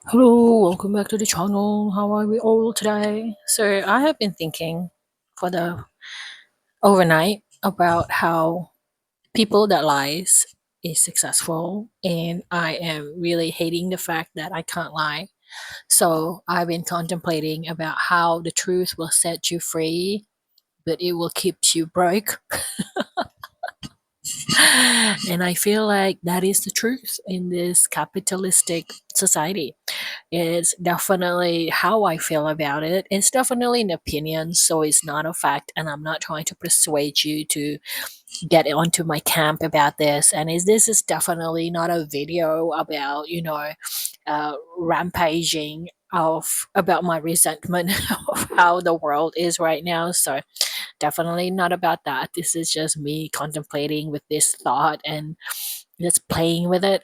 Hello, welcome back to the channel. How are we all today? So, I have been thinking for the overnight about how people that lies is successful, and I am really hating the fact that I can't lie. So, I've been contemplating about how the truth will set you free, but it will keep you broke. And I feel like that is the truth in this capitalistic society. It's definitely how I feel about it. It's definitely an opinion, so it's not a fact, and I'm not trying to persuade you to get onto my camp about this. And this is definitely not a video about rampaging of about my resentment of how the world is right now. So definitely not about that. This is just me contemplating with this thought and just playing with it.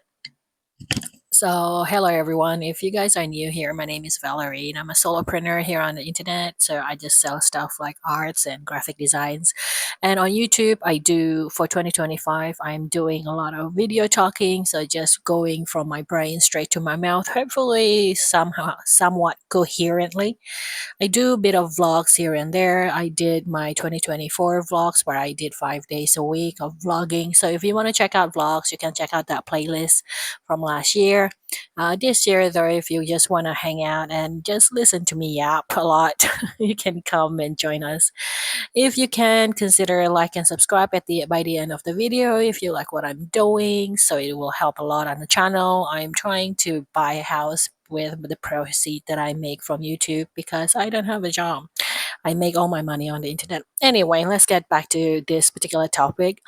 So, hello everyone. If you guys are new here, my name is Valerie and I'm a solopreneur here on the internet. So, I just sell stuff like arts and graphic designs. And on YouTube, I do for 2025, I'm doing a lot of video talking. So, just going from my brain straight to my mouth, hopefully, somehow, somewhat coherently. I do a bit of vlogs here and there. I did my 2024 vlogs where I did 5 days a week of vlogging. So if you want to check out vlogs, you can check out that playlist from last year. This year, though, if you just want to hang out and just listen to me yap a lot, you can come and join us. If you can, consider like and subscribe at the by the end of the video if you like what I'm doing, so it will help a lot on the channel. I'm trying to buy a house with the proceeds that I make from YouTube because I don't have a job. I make all my money on the internet. Anyway, let's get back to this particular topic.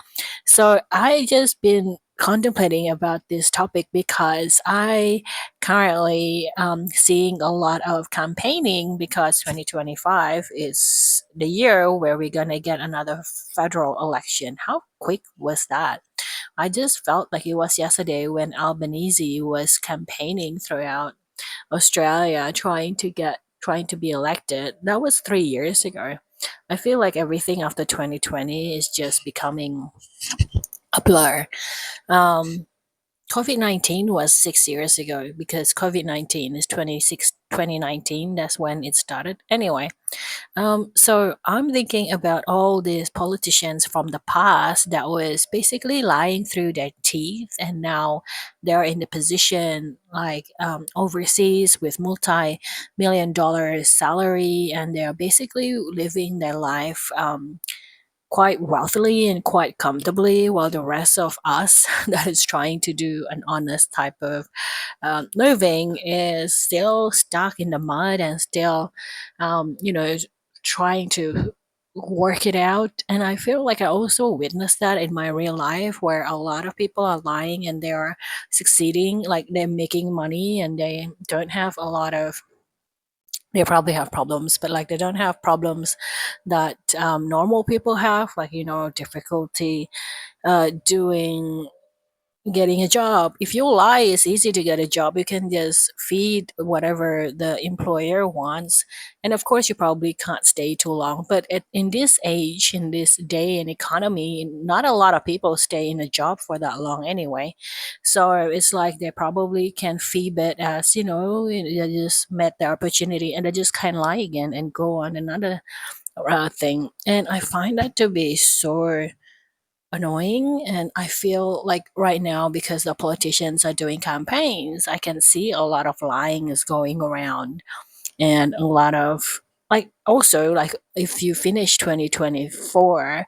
So I just been contemplating about this topic because I currently seeing a lot of campaigning because 2025 is the year where we're gonna get another federal election. How quick was that? I just felt like it was yesterday when Albanese was campaigning throughout Australia trying to be elected. That was 3 years ago. I feel like everything after 2020 is just becoming a blur. Um, COVID 19 was 6 years ago because COVID 19 is 2019. That's when it started. Anyway, so I'm thinking about all these politicians from the past that was basically lying through their teeth, and now they're in the position like overseas with multi-million dollar salary, and they're basically living their life quite wealthily and quite comfortably, while the rest of us that is trying to do an honest type of living is still stuck in the mud and still, you know, trying to work it out. And I feel like I also witnessed that in my real life where a lot of people are lying and they're succeeding, like they're making money and they don't have a lot of, they probably have problems, but like they don't have problems that normal people have, like, difficulty doing getting a job. If you lie, it's easy to get a job. You can just feed whatever the employer wants. And of course, you probably can't stay too long. But in this age, in this day and economy, not a lot of people stay in a job for that long anyway. So it's like they probably can feed it as, they just met the opportunity and they just kind of lie again and go on another thing. And I find that to be so annoying, and I feel like right now because the politicians are doing campaigns, I can see a lot of lying is going around, and a lot of, like, also, like, if you finish 2024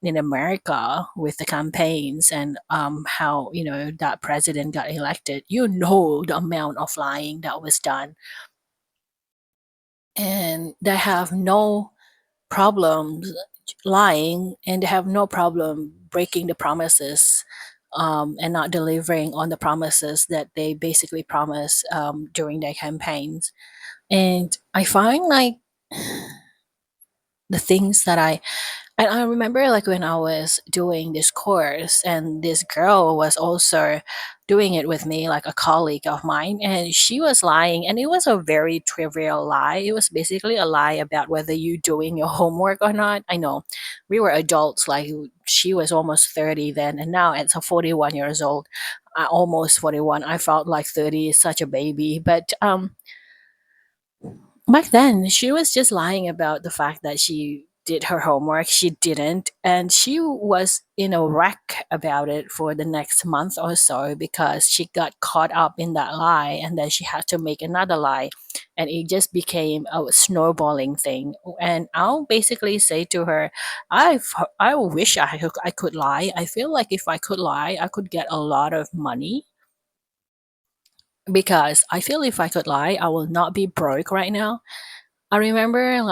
in America with the campaigns and how that president got elected, the amount of lying that was done, and they have no problems lying, and they have no problem breaking the promises, and not delivering on the promises that they basically promise during their campaigns. And I find like the things that And I remember like when I was doing this course and this girl was also doing it with me, like a colleague of mine, and she was lying and it was a very trivial lie. It was basically a lie about whether you doing your homework or not. I know we were adults, like she was almost 30 then and now it's a 41 years old. Almost 41. I felt like 30 is such a baby, but back then, she was just lying about the fact that she did her homework. She didn't. And she was in a wreck about it for the next month or so because she got caught up in that lie and then she had to make another lie. And it just became a snowballing thing. And I'll basically say to her, I wish I could lie. I feel like if I could lie, I could get a lot of money because I feel if I could lie, I will not be broke right now. I remember and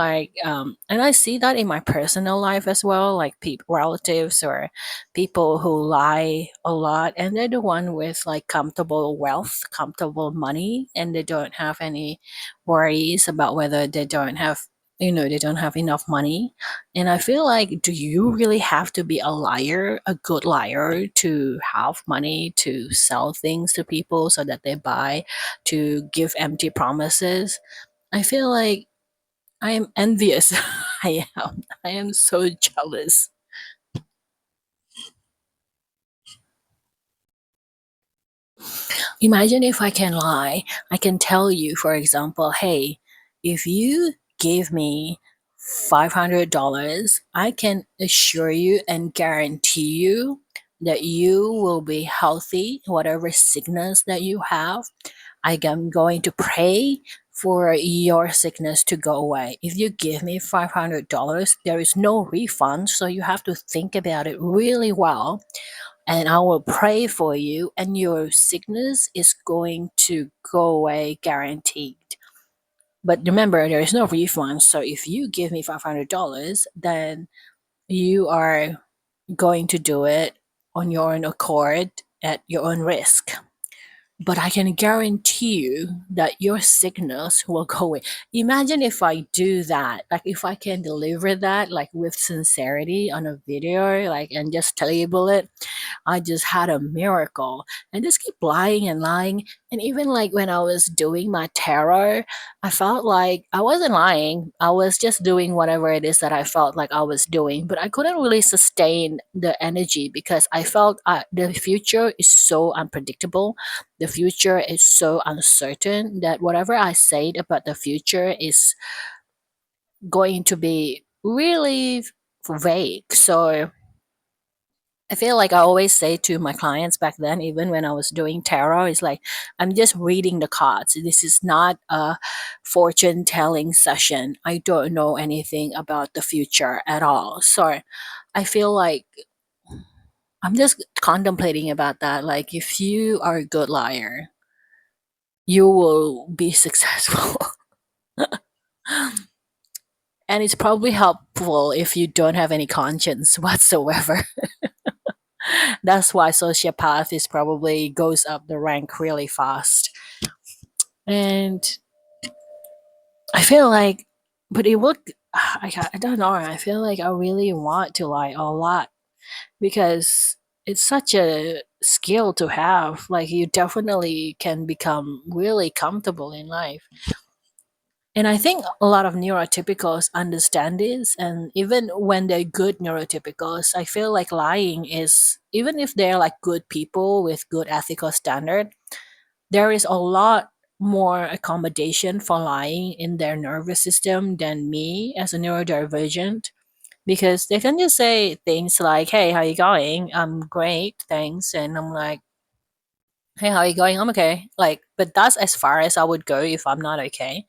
I see that in my personal life as well, like relatives or people who lie a lot, and they're the one with like comfortable wealth, comfortable money, and they don't have any worries about whether they don't have, they don't have enough money. And I feel like, do you really have to be a liar, a good liar, to have money to sell things to people so that they buy, to give empty promises? I feel like I am envious. I am. I am so jealous. Imagine if I can lie. I can tell you, for example, hey, if you give me $500, I can assure you and guarantee you that you will be healthy, whatever sickness that you have. I am going to pray for your sickness to go away. If you give me $500, there is no refund, so you have to think about it really well. And I will pray for you, and your sickness is going to go away guaranteed. But remember, there is no refund. So if you give me $500, then you are going to do it on your own accord at your own risk. But I can guarantee you that your sickness will go away. Imagine if I do that, like if I can deliver that, like with sincerity on a video, like and just label it, I just had a miracle and just keep lying and lying. And even like when I was doing my tarot, I felt like I wasn't lying. I was just doing whatever it is that I felt like I was doing, but I couldn't really sustain the energy because I felt the future is so unpredictable. The future is so uncertain that whatever I said about the future is going to be really vague. So I feel like I always say to my clients back then, even when I was doing tarot, it's like, I'm just reading the cards. This is not a fortune telling session. I don't know anything about the future at all. So I feel like I'm just contemplating about that. Like, if you are a good liar, you will be successful. And it's probably helpful if you don't have any conscience whatsoever. That's why sociopath is probably goes up the rank really fast. And I feel like, but it would, I don't know. I feel like I really want to lie a lot because it's such a skill to have. Like, you definitely can become really comfortable in life. And I think a lot of neurotypicals understand this. And even when they're good neurotypicals, I feel like lying is, even if they're like good people with good ethical standard, there is a lot more accommodation for lying in their nervous system than me as a neurodivergent, because they can just say things like, hey, how you going? I'm great, thanks. And I'm like, hey, how you going? I'm okay. Like, but that's as far as I would go if I'm not okay.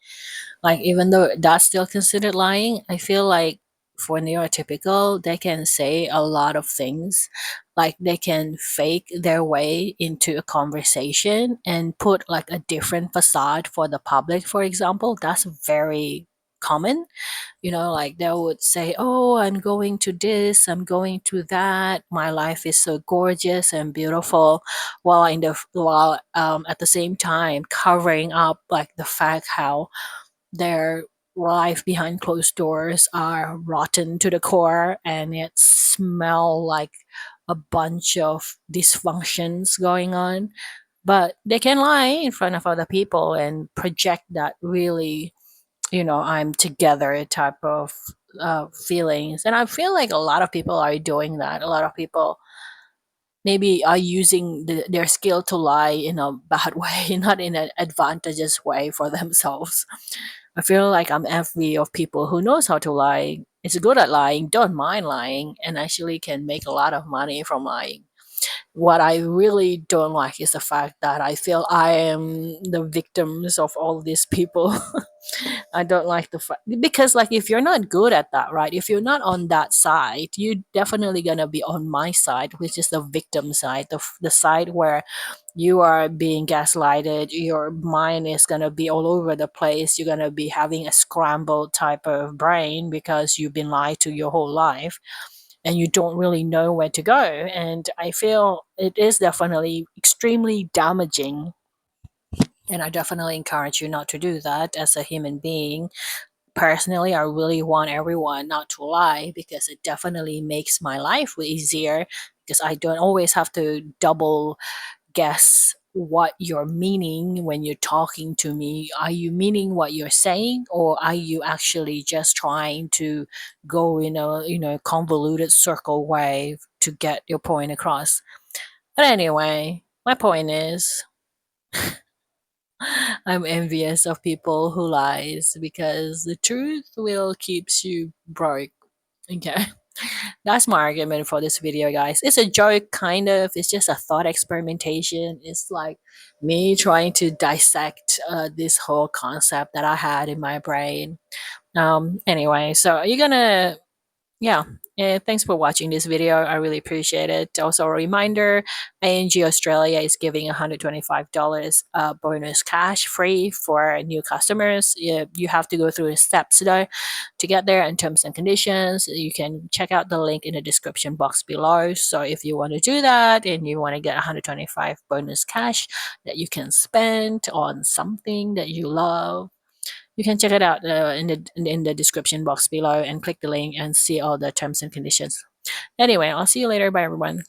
Like, even though that's still considered lying, I feel like for neurotypical, they can say a lot of things. Like, they can fake their way into a conversation and put like a different facade for the public, for example. That's very common. Like they would say, oh, I'm going to this, I'm going to that, my life is so gorgeous and beautiful, while at the same time covering up like the fact how they're life behind closed doors are rotten to the core, and it smell like a bunch of dysfunctions going on. But they can lie in front of other people and project that really, I'm together type of feelings. And I feel like a lot of people are doing that. A lot of people maybe are using their skill to lie in a bad way, not in an advantageous way for themselves. I feel like I'm envy of people who knows how to lie, is good at lying, don't mind lying, and actually can make a lot of money from lying. What I really don't like is the fact that I feel I am the victims of all these people. I don't like the fact because, like, if you're not good at that, right? If you're not on that side, you're definitely gonna be on my side, which is the victim side, the side where you are being gaslighted. Your mind is gonna be all over the place. You're gonna be having a scrambled type of brain because you've been lied to your whole life and you don't really know where to go. And I feel it is definitely extremely damaging. And I definitely encourage you not to do that as a human being. Personally, I really want everyone not to lie because it definitely makes my life easier because I don't always have to double guess what you're meaning when you're talking to me. Are you meaning what you're saying, or are you actually just trying to go in a convoluted circle way to get your point across? But anyway, my point is I'm envious of people who lies because the truth will keeps you broke. Okay. That's my argument for this video, guys. It's a joke, kind of. It's just a thought experimentation. It's like me trying to dissect this whole concept that I had in my brain. Anyway, so you're gonna yeah. Thanks for watching this video. I really appreciate it. Also, a reminder, ANG Australia is giving $125 bonus cash free for new customers. You have to go through the steps though to get there, and terms and conditions. You can check out the link in the description box below. So if you want to do that and you want to get 125 bonus cash that you can spend on something that you love, you can check it out in the description box below and click the link and see all the terms and conditions. Anyway, I'll see you later. Bye, everyone.